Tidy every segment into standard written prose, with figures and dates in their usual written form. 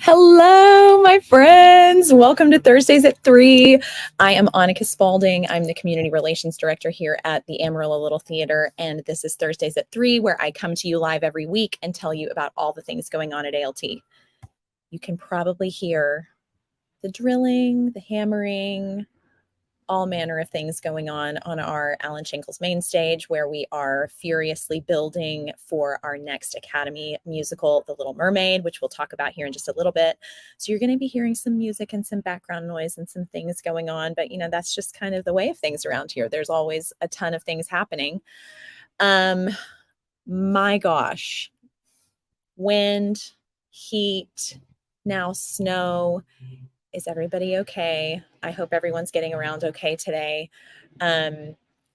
Hello, my friends. Welcome to Thursdays at 3. I am Annika Spalding. I'm the Community Relations Director here at the Amarillo Little Theater, and this is Thursdays at 3, where I come to you live every week and tell you about all the things going on at ALT. You can probably hear the drilling, the hammering, all manner of things going on our Alan Schenkel's main stage, where we are furiously building for our next Academy musical, The Little Mermaid, which we'll talk about here in just a little bit. So you're going to be hearing some music and some background noise and some things going on, but that's just kind of the way of things around here. There's always a ton of things happening. My gosh, wind, heat, now snow. Is everybody okay? I hope everyone's getting around okay today.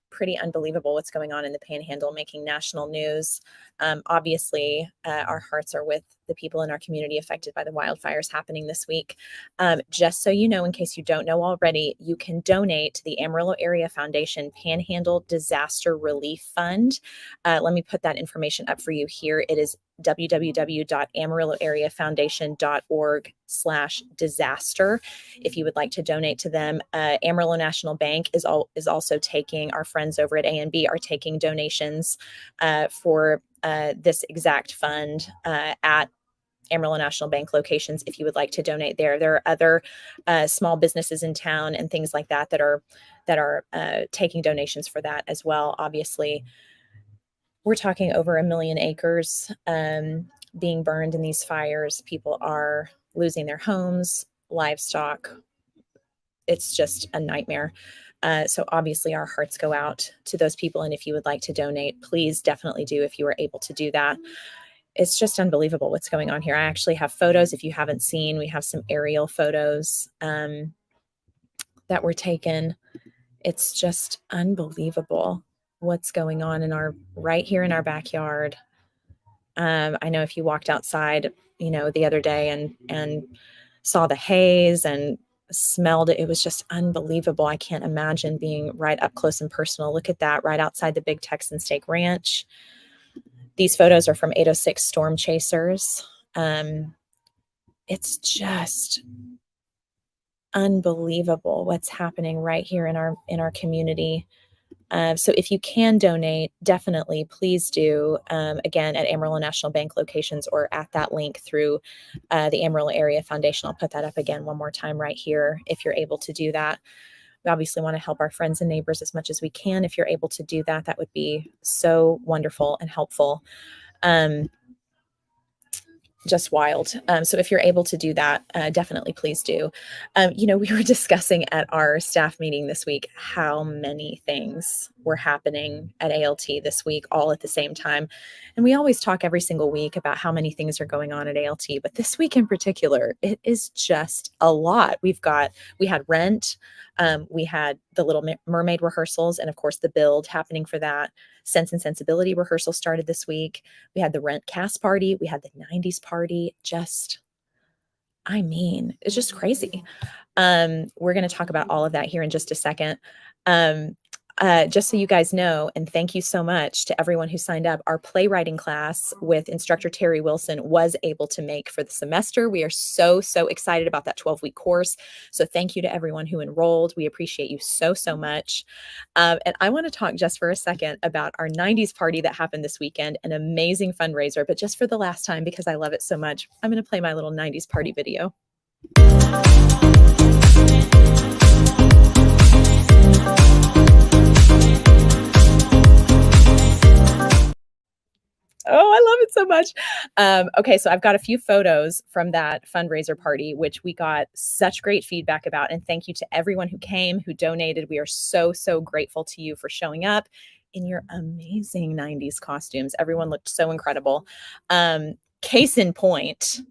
Pretty unbelievable what's going on in the Panhandle, making national news. Obviously, our hearts are with the people in our community affected by the wildfires happening this week. Just so you know, in case you don't know already, you can donate to the Amarillo Area Foundation Panhandle Disaster Relief Fund. Let me put that information up for you here. It is www.amarilloareafoundation.org/disaster. If you would like to donate to them, Amarillo National Bank is also taking, our friends over at A&B are taking donations for this exact fund at Amarillo National Bank locations. If you would like to donate there are other small businesses in town and things like that that are taking donations for that as well. Obviously, we're talking over 1 million acres being burned in these fires. People are losing their homes, livestock. It's just a nightmare. So obviously our hearts go out to those people. And if you would like to donate, please definitely do if you are able to do that. It's just unbelievable what's going on here. I actually have photos. If you haven't seen, we have some aerial photos that were taken. It's just unbelievable what's going on right here in our backyard. I know if you walked outside, the other day and saw the haze and smelled it, it was just unbelievable. I can't imagine being right up close and personal. Look at that, right outside the Big Texan Steak Ranch. These photos are from 806 Storm Chasers. It's just unbelievable what's happening right here in our community. So if you can donate, definitely please do, again, at Amarillo National Bank locations or at that link through the Amarillo Area Foundation. I'll put that up again one more time right here if you're able to do that. We obviously want to help our friends and neighbors as much as we can. If you're able to do that, that would be so wonderful and helpful. Just wild. So if you're able to do that, definitely please do. We were discussing at our staff meeting this week how many things were happening at ALT this week, all at the same time. And we always talk every single week about how many things are going on at ALT, but this week in particular, it is just a lot. We had Rent, we had the Little Mermaid rehearsals, and of course the build happening for that. Sense and Sensibility rehearsal started this week. We had the Rent cast party. We had the 90s party. It's just crazy. We're going to talk about all of that here in just a second. Just so you guys know, and thank you so much to everyone who signed up, our playwriting class with instructor Terry Wilson was able to make for the semester. We are so, so excited about that 12-week course. So thank you to everyone who enrolled. We appreciate you so, so much. And I want to talk just for a second about our 90s party that happened this weekend, an amazing fundraiser, but just for the last time, because I love it so much, I'm going to play my little 90s party video. Oh, I love it so much. Okay, so I've got a few photos from that fundraiser party, which we got such great feedback about. And thank you to everyone who came, who donated. We are so, so grateful to you for showing up in your amazing 90s costumes. Everyone looked so incredible. Case in point,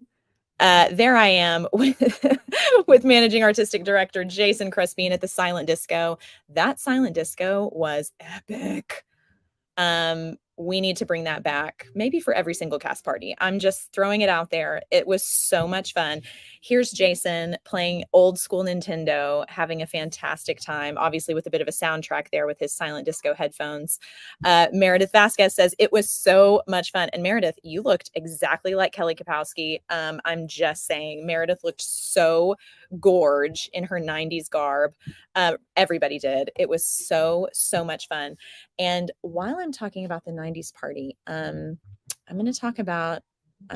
there I am with managing artistic director Jason Crespin at the silent disco. That silent disco was epic. we need to bring that back, maybe for every single cast party. I'm just throwing it out there. It was so much fun. Here's Jason playing old school Nintendo, having a fantastic time, obviously with a bit of a soundtrack there with his silent disco headphones. Meredith Vasquez says, it was so much fun. And Meredith, you looked exactly like Kelly Kapowski. I'm just saying, Meredith looked so gorge in her 90s garb. Everybody did. It was so much fun. And while I'm talking about the 90s party, I'm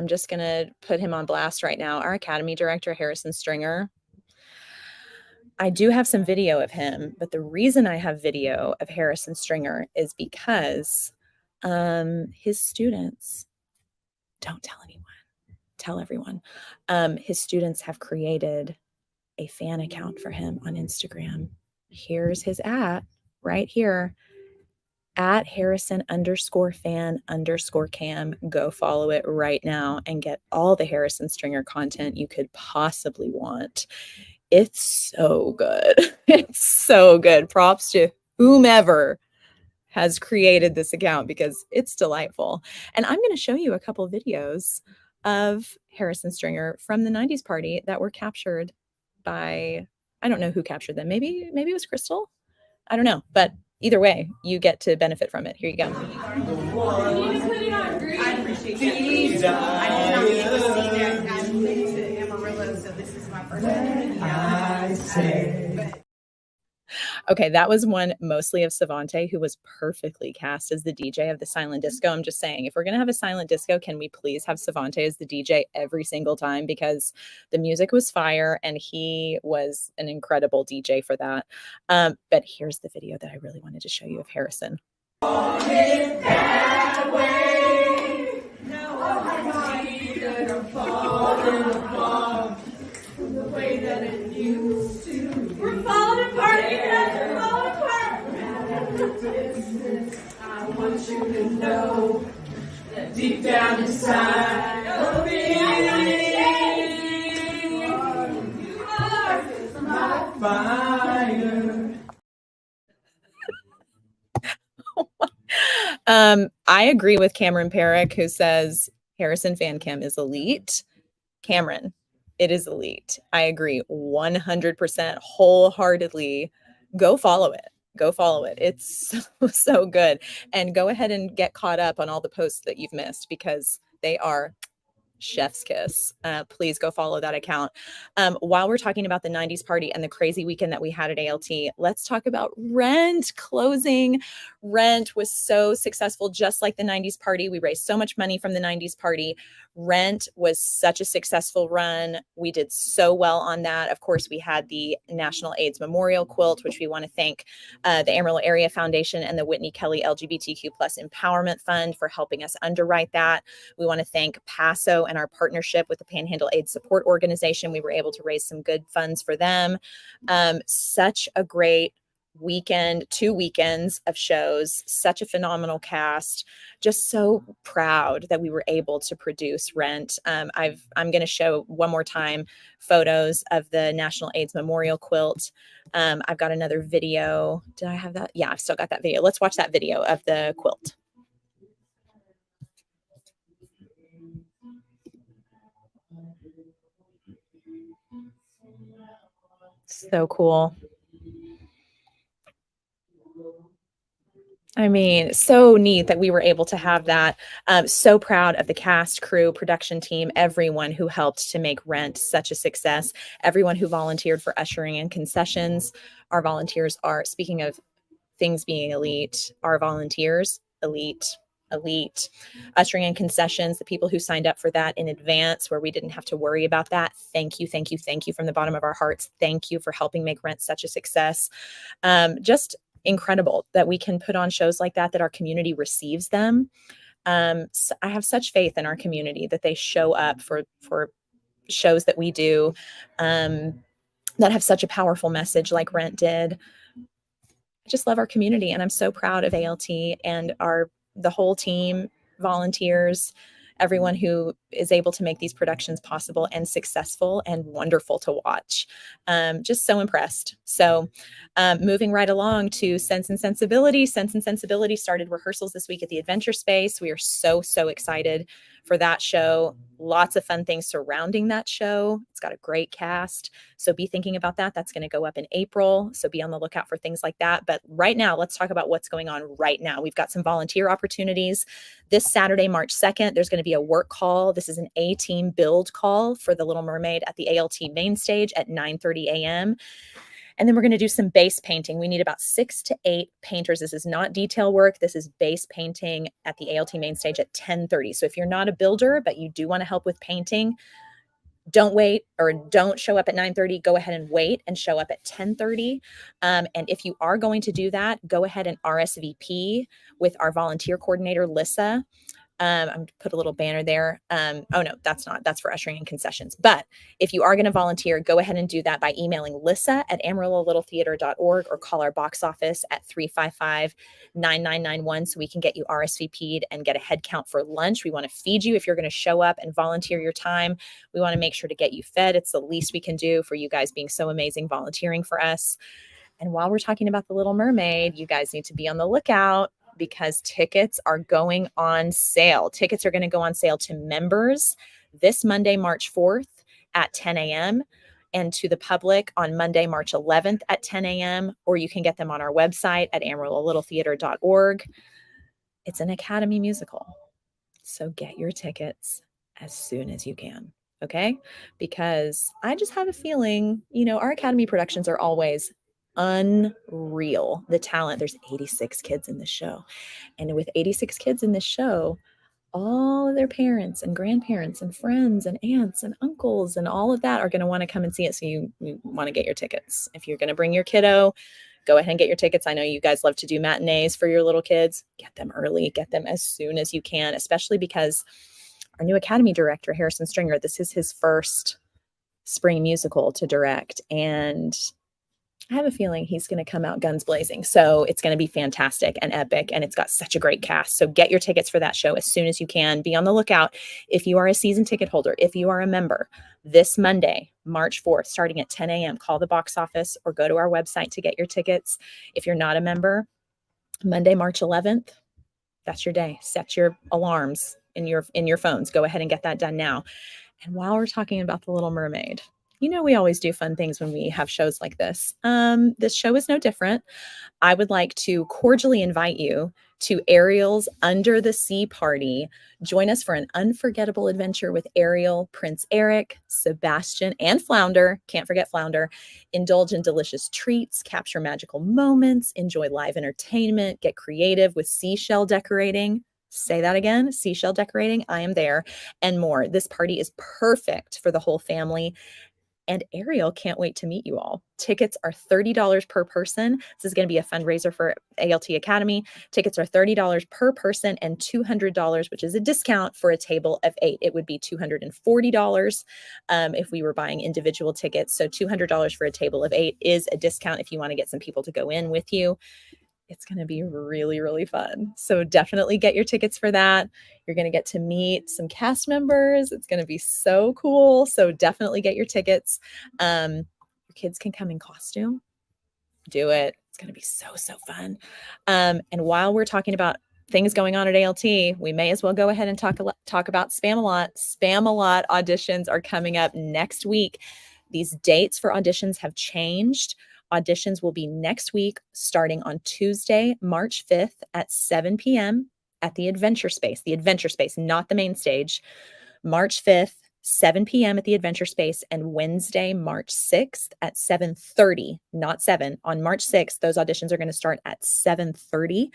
just going to put him on blast right now. Our Academy director, Harrison Stringer. I do have some video of him, but the reason I have video of Harrison Stringer is because his students, don't tell anyone, tell everyone. His students have created a fan account for him on Instagram. Here's his right here. @Harrison_fan_cam. Go follow it right now and get all the Harrison Stringer content you could possibly want. It's so good. It's so good. Props to whomever has created this account because it's delightful. And I'm going to show you a couple videos of Harrison Stringer from the 90s party that were captured by, I don't know who captured them. Maybe it was Crystal. I don't know, but either way, you get to benefit from it. Here you go. I appreciate it. I did not get to see that. I've been to Amarillo, so this is my first time. Okay, that was one mostly of Savante, who was perfectly cast as the DJ of the silent disco. I'm just saying, if we're going to have a silent disco, can we please have Savante as the DJ every single time? Because the music was fire and he was an incredible DJ for that. But here's the video that I really wanted to show you of Harrison. We're falling apart, you guys are falling apart. I want you to know that deep down inside of me, you are my fire. I agree with Cameron Perrick, who says Harrison Fan Cam is elite. Cameron, it is elite. I agree 100% wholeheartedly. Go follow it. Go follow it. It's so good. And go ahead and get caught up on all the posts that you've missed because they are chef's kiss. Please go follow that account. While we're talking about the 90s party and the crazy weekend that we had at ALT, let's talk about Rent closing. Rent was so successful, just like the 90s party. We raised so much money from the 90s party. Rent was such a successful run. We did so well on that. Of course, we had the National AIDS Memorial Quilt, which we want to thank the Amarillo Area Foundation and the Whitney Kelly LGBTQ+ Empowerment Fund for helping us underwrite that. We want to thank PASO and our partnership with the Panhandle AIDS Support Organization. We were able to raise some good funds for them. Such a great weekend, 2 weekends of shows, such a phenomenal cast. Just so proud that we were able to produce Rent. I'm going to show one more time photos of the National AIDS Memorial Quilt. I've got another video. Did I have that? Yeah, I've still got that video. Let's watch that video of the quilt. So cool. I mean, so neat that we were able to have that. So proud of the cast, crew, production team, everyone who helped to make Rent such a success, everyone who volunteered for ushering and concessions. Our volunteers are, speaking of things being elite, our volunteers, elite. Ushering and concessions, the people who signed up for that in advance where we didn't have to worry about that. Thank you from the bottom of our hearts. Thank you for helping make Rent such a success. Just incredible that we can put on shows like that our community receives them. So I have such faith in our community that they show up for shows that we do that have such a powerful message like Rent did. I just love our community, and I'm so proud of ALT and the whole team, volunteers, everyone who is able to make these productions possible and successful and wonderful to watch. Just so impressed. So moving right along to Sense and Sensibility. Sense and Sensibility started rehearsals this week at the Adventure Space. We are so excited for that show. Lots of fun things surrounding that show. It's got a great cast. So be thinking about that. That's going to go up in April. So be on the lookout for things like that. But right now, let's talk about what's going on right now. We've got some volunteer opportunities. This Saturday, March 2nd, there's going to be a work call. This is an A-team build call for The Little Mermaid at the ALT main stage at 9:30 a.m. And then we're going to do some base painting. We need about 6 to 8 painters. This is not detail work. This is base painting at the ALT main stage at 10:30. So if you're not a builder, but you do want to help with painting, don't wait or don't show up at 9:30. Go ahead and wait and show up at 10:30. And if you are going to do that, go ahead and RSVP with our volunteer coordinator, Lissa. I'm going to put a little banner there. Oh no, that's for ushering and concessions. But if you are going to volunteer, go ahead and do that by emailing Lissa at amarillo.littletheater.org or call our box office at 355-9991 so we can get you RSVP'd and get a head count for lunch. We want to feed you if you're going to show up and volunteer your time. We want to make sure to get you fed. It's the least we can do for you guys being so amazing volunteering for us. And while we're talking about The Little Mermaid, you guys need to be on the lookout because tickets are going on sale. Tickets are going to go on sale to members this Monday, March 4th at 10 a.m. and to the public on Monday, March 11th at 10 a.m. Or you can get them on our website at amarillo.littletheater.org. It's an Academy musical. So get your tickets as soon as you can. Okay? Because I just have a feeling, our Academy productions are always unreal. The talent, there's 86 kids in this show. And with 86 kids in this show, all of their parents and grandparents and friends and aunts and uncles and all of that are going to want to come and see it. So you want to get your tickets. If you're going to bring your kiddo, go ahead and get your tickets. I know you guys love to do matinees for your little kids. Get them early, get them as soon as you can, especially because our new Academy director, Harrison Stringer, this is his first spring musical to direct. And I have a feeling he's going to come out guns blazing. So it's going to be fantastic and epic. And it's got such a great cast. So get your tickets for that show as soon as you can. Be on the lookout. If you are a season ticket holder, if you are a member, this Monday, March 4th, starting at 10 a.m., call the box office or go to our website to get your tickets. If you're not a member, Monday, March 11th, that's your day. Set your alarms in your phones. Go ahead and get that done now. And while we're talking about The Little Mermaid, we always do fun things when we have shows like this. This show is no different. I would like to cordially invite you to Ariel's Under the Sea Party. Join us for an unforgettable adventure with Ariel, Prince Eric, Sebastian, and Flounder. Can't forget Flounder. Indulge in delicious treats, capture magical moments, enjoy live entertainment, get creative with seashell decorating. Say that again, seashell decorating. I am there, and more. This party is perfect for the whole family. And Ariel can't wait to meet you all. Tickets are $30 per person. This is going to be a fundraiser for ALT Academy. Tickets are $30 per person and $200, which is a discount for a table of 8. It would be $240 if we were buying individual tickets. So $200 for a table of 8 is a discount if you want to get some people to go in with you. It's going to be really, really fun. So definitely get your tickets for that. You're going to get to meet some cast members. It's going to be so cool. So definitely get your tickets. Your kids can come in costume. Do it. It's going to be so fun. And while we're talking about things going on at ALT, we may as well go ahead and talk about Spam-A-Lot. Spam-A-Lot auditions are coming up next week. These dates for auditions have changed. Auditions will be next week, starting on Tuesday, March 5th at 7 p.m. at the Adventure Space, not the main stage. March 5th, 7 p.m. at the Adventure Space, and Wednesday, March 6th at 7:30, not 7. On March 6th, those auditions are going to start at 7:30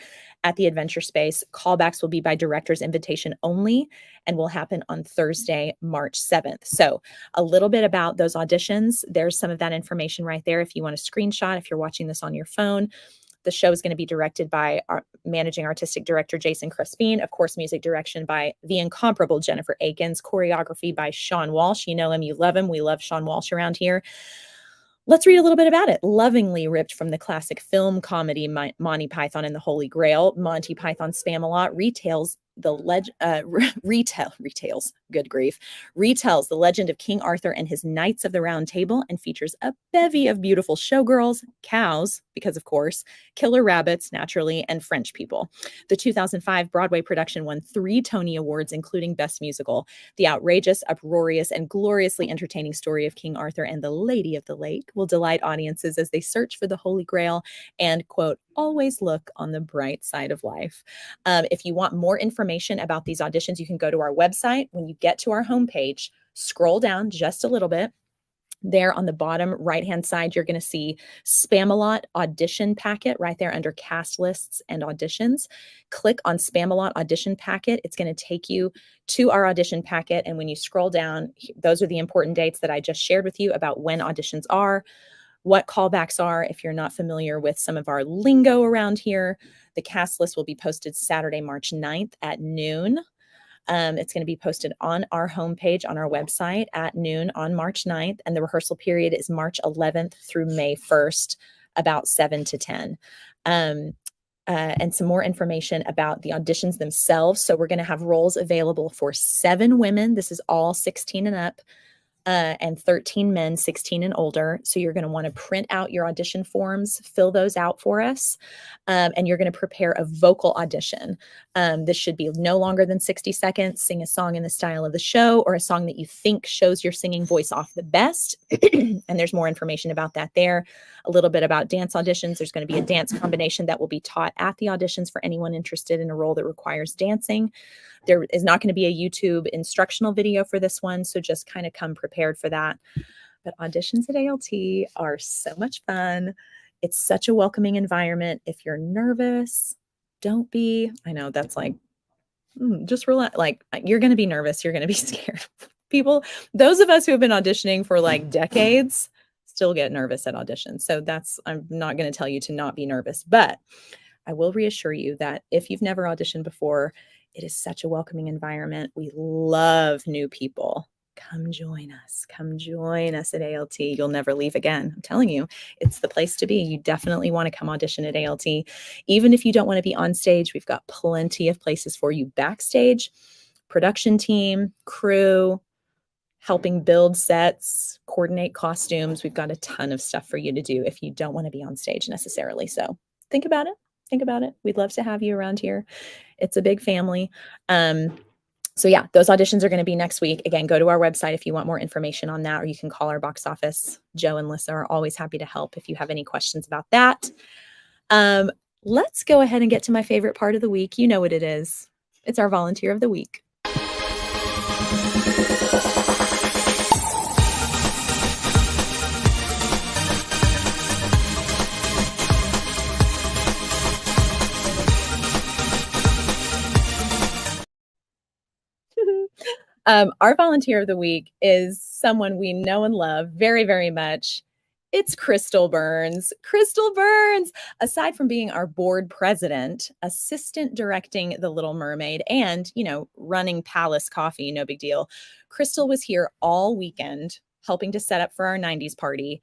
at the Adventure Space. Callbacks will be by director's invitation only and will happen on Thursday, March 7th. So a little bit about those auditions. There's some of that information right there if you want to screenshot, if you're watching this on your phone. The show is going to be directed by our managing artistic director, Jason Crespin. Of course, music direction by the incomparable Jennifer Akins. Choreography by Sean Walsh. You know him, you love him. We love Sean Walsh around here. Let's read a little bit about it. Lovingly ripped from the classic film comedy Monty Python and the Holy Grail, Monty Python Spam-A-Lot retails, good grief, retells the legend of King Arthur and his Knights of the Round Table and features a bevy of beautiful showgirls, cows, because of course, killer rabbits, naturally, and French people. The 2005 Broadway production won 3 Tony Awards, including Best Musical. The outrageous, uproarious, and gloriously entertaining story of King Arthur and the Lady of the Lake will delight audiences as they search for the Holy Grail and, quote, always look on the bright side of life. If you want more information about these auditions, you can go to our website. When you get to our homepage, scroll down just a little bit. There on the bottom right-hand side, you're going to see Spamalot audition packet right there under cast lists and auditions. Click on Spamalot audition packet. It's going to take you to our audition packet. And when you scroll down, those are the important dates that I just shared with you about when auditions are, what callbacks are. If you're not familiar with some of our lingo around here, the cast list will be posted Saturday, March 9th at noon. It's going to be posted on our homepage on our website at noon on March 9th. And the rehearsal period is March 11th through May 1st, about 7 to 10. And some more information about the auditions themselves. So we're going to have roles available for 7 women. This is all 16 and up. And 13 men, 16 and older. So you're going to want to print out your audition forms, fill those out for us, and you're going to prepare a vocal audition. This should be no longer than 60 seconds. Sing a song in the style of the show or a song that you think shows your singing voice off the best. And there's more information about that there. A little bit about dance auditions. There's going to be a dance combination that will be taught at the auditions for anyone interested in a role that requires dancing. There is not going to be a YouTube instructional video for this one, so just kind of come prepared for that. But auditions at ALT are so much fun. It's such a welcoming environment. If you're nervous, don't be. I know that's like, just relax. Like, you're going to be nervous. You're going to be scared. People, those of us who have been auditioning for like decades still get nervous at auditions. So I'm not going to tell you to not be nervous, but I will reassure you that if you've never auditioned before, it is such a welcoming environment. We love new people. Come join us. Come join us at ALT. You'll never leave again. I'm telling you, it's the place to be. You definitely want to come audition at ALT. Even if you don't want to be on stage, we've got plenty of places for you backstage. Production team, crew, helping build sets, coordinate costumes. We've got a ton of stuff for you to do if you don't want to be on stage necessarily. So think about it. Think about it. We'd love to have you around here. It's a big family. So yeah, those auditions are going to be next week. Again, go to our website if you want more information on that, or you can call our box office. Joe and Lissa are always happy to help if you have any questions about that. Let's go ahead and get to my favorite part of the week. You know what it is. It's our volunteer of the week. Our volunteer of the week is someone we know and love very, very much. It's Crystal Burns. Crystal Burns, aside from being our board president, assistant directing The Little Mermaid, and, running Palace Coffee, no big deal. Crystal was here all weekend helping to set up for our 90s party.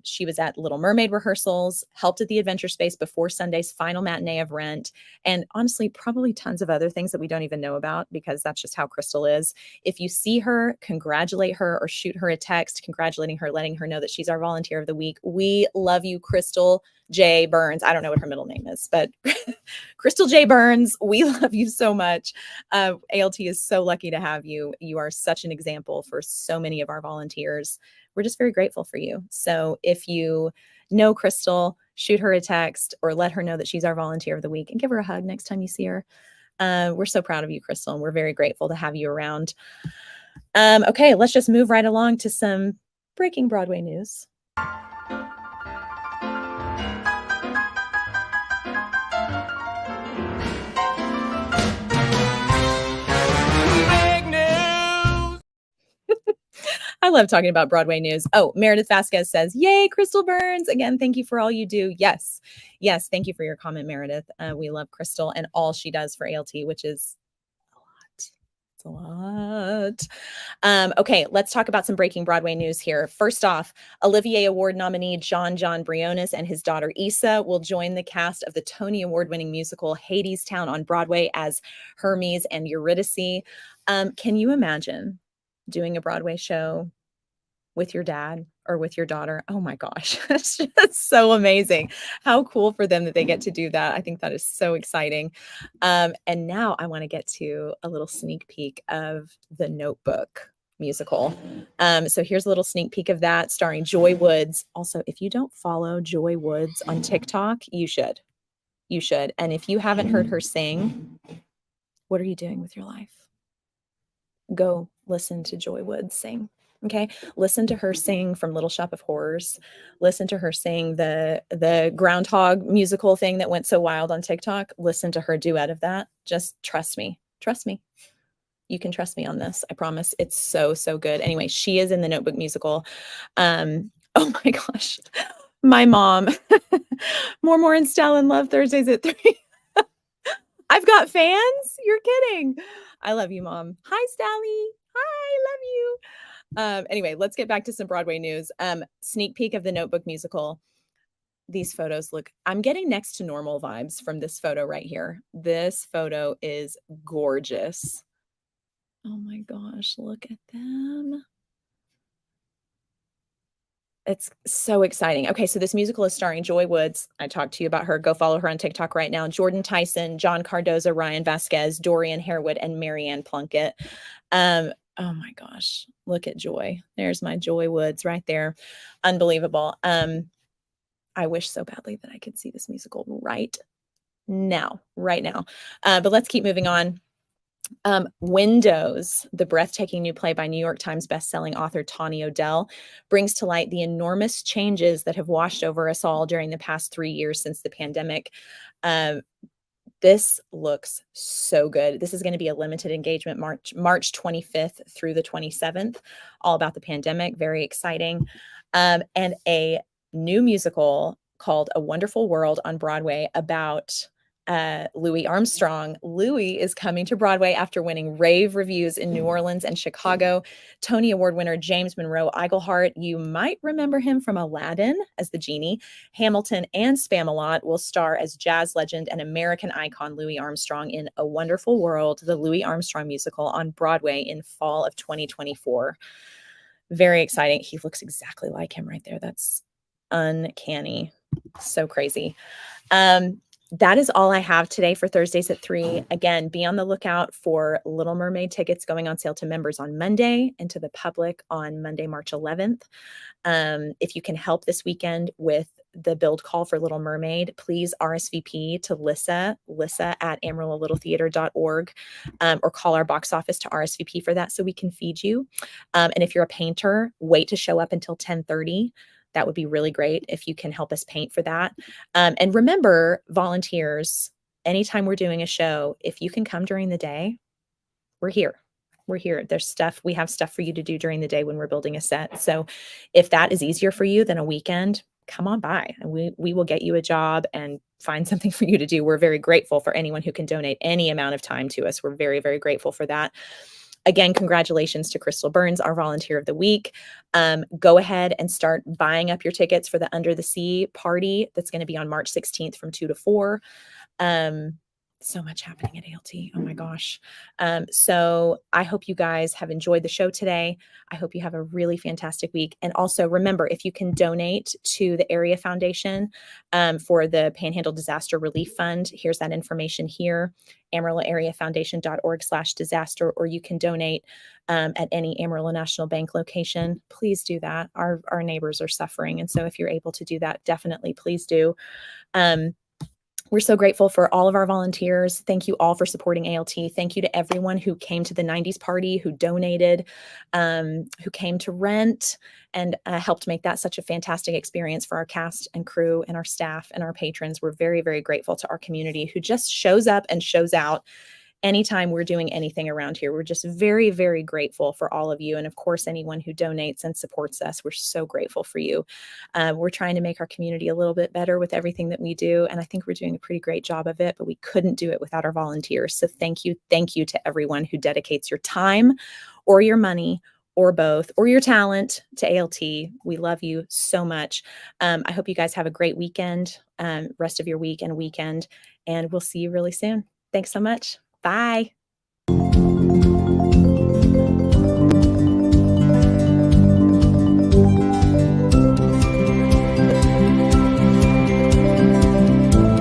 She was at Little Mermaid rehearsals, helped at the Adventure Space before Sunday's final matinee of Rent, and honestly, probably tons of other things that we don't even know about because that's just how Crystal is. If you see her, congratulate her or shoot her a text congratulating her, letting her know that she's our volunteer of the week. We love you, Crystal J. Burns. I don't know what her middle name is, but Crystal J. Burns, we love you so much. ALT is so lucky to have you. You are such an example for so many of our volunteers. We're just very grateful for you. So if you know Crystal, shoot her a text or let her know that she's our volunteer of the week and give her a hug next time you see her. We're so proud of you, Crystal, and we're very grateful to have you around. Okay, let's just move right along to some breaking Broadway news. I love talking about Broadway news. Oh, Meredith Vasquez says, yay, Crystal Burns. Again, thank you for all you do. Yes. Thank you for your comment, Meredith. We love Crystal and all she does for ALT, which is a lot. It's a lot. Okay, let's talk about some breaking Broadway news here. First off, Olivier Award nominee John Briones and his daughter Issa will join the cast of the Tony Award-winning musical Hadestown on Broadway as Hermes and Eurydice. Can you imagine doing a Broadway show with your dad or with your daughter? Oh my gosh, it's just so amazing. How cool for them that they get to do that. I think that is so exciting. And now I want to get to a little sneak peek of the Notebook musical. So here's a little sneak peek of that starring Joy Woods. Also, if you don't follow Joy Woods on TikTok, you should. You should. And if you haven't heard her sing, what are you doing with your life? Go listen to Joy Woods sing. Okay, listen to her sing from Little Shop of Horrors. Listen to her sing the groundhog musical thing that went so wild on TikTok. Listen to her duet of that. Just trust me. Trust me. You can trust me on this. I promise. It's so, so good. Anyway, she is in the Notebook musical. Oh my gosh. My mom. More and Stella in Love Thursdays at 3. I've got fans? You're kidding. I love you, Mom. Hi, Sally. Hi, love you. Anyway, let's get back to some Broadway news. Sneak peek of the Notebook musical. These photos look, I'm getting next to normal vibes from this photo right here. This photo is gorgeous. Oh my gosh, look at them. It's so exciting. Okay, so this musical is starring Joy Woods. I talked to you about her. Go follow her on TikTok right now. Jordan Tyson, John Cardoza, Ryan Vasquez, Dorian Harewood, and Marianne Plunkett. Oh my gosh, look at Joy. There's my Joy Woods right there. Unbelievable. I wish so badly that I could see this musical right now. But let's keep moving on. Windows, the breathtaking new play by New York Times bestselling author Tawny O'Dell, brings to light the enormous changes that have washed over us all during the past 3 years since the pandemic. This looks so good. This is going to be a limited engagement March 25th through the 27th, all about the pandemic. Very exciting. And a new musical called A Wonderful World on Broadway about Louis Armstrong. Louis is coming to Broadway after winning rave reviews in New Orleans and Chicago. Tony Award winner James Monroe Iglehart, you might remember him from Aladdin as the genie. Hamilton and Spamalot will star as jazz legend and American icon Louis Armstrong in A Wonderful World, the Louis Armstrong musical on Broadway in fall of 2024. Very exciting. He looks exactly like him right there. That's uncanny. So crazy. That is all I have today for Thursdays at 3. Again, be on the lookout for Little Mermaid tickets going on sale to members on Monday and to the public on Monday, March 11th. If you can help this weekend with the build call for Little Mermaid, please RSVP to Lissa at AmarilloLittleTheater.org, or call our box office to RSVP for that so we can feed you. And if you're a painter, wait to show up until 10:30. That would be really great if you can help us paint for that. And remember, volunteers, anytime we're doing a show, if you can come during the day, we're here. We're here. We have stuff for you to do during the day when we're building a set. So if that is easier for you than a weekend, come on by and we will get you a job and find something for you to do. We're very grateful for anyone who can donate any amount of time to us. We're very, very grateful for that. Again, congratulations to Crystal Burns, our volunteer of the week. Go ahead and start buying up your tickets for the Under the Sea party that's going to be on March 16th from 2 to 4. So much happening at ALT. Oh my gosh. So I hope you guys have enjoyed the show today. I hope you have a really fantastic week. And also remember, if you can donate to the Area Foundation for the Panhandle Disaster Relief Fund, here's that information here, AmarilloAreaFoundation.org/disaster, or you can donate at any Amarillo National Bank location. Please do that. Our neighbors are suffering. And so if you're able to do that, definitely please do. We're so grateful for all of our volunteers. Thank you all for supporting ALT. Thank you to everyone who came to the 90s party, who donated, who came to rent and helped make that such a fantastic experience for our cast and crew and our staff and our patrons. We're very, very grateful to our community who just shows up and shows out anytime we're doing anything around here. We're just very, very grateful for all of you. And of course, anyone who donates and supports us, we're so grateful for you. We're trying to make our community a little bit better with everything that we do. And I think we're doing a pretty great job of it, but we couldn't do it without our volunteers. So thank you. Thank you to everyone who dedicates your time or your money or both, or your talent to ALT. We love you so much. I hope you guys have a great weekend, rest of your week and weekend, and we'll see you really soon. Thanks so much. Bye.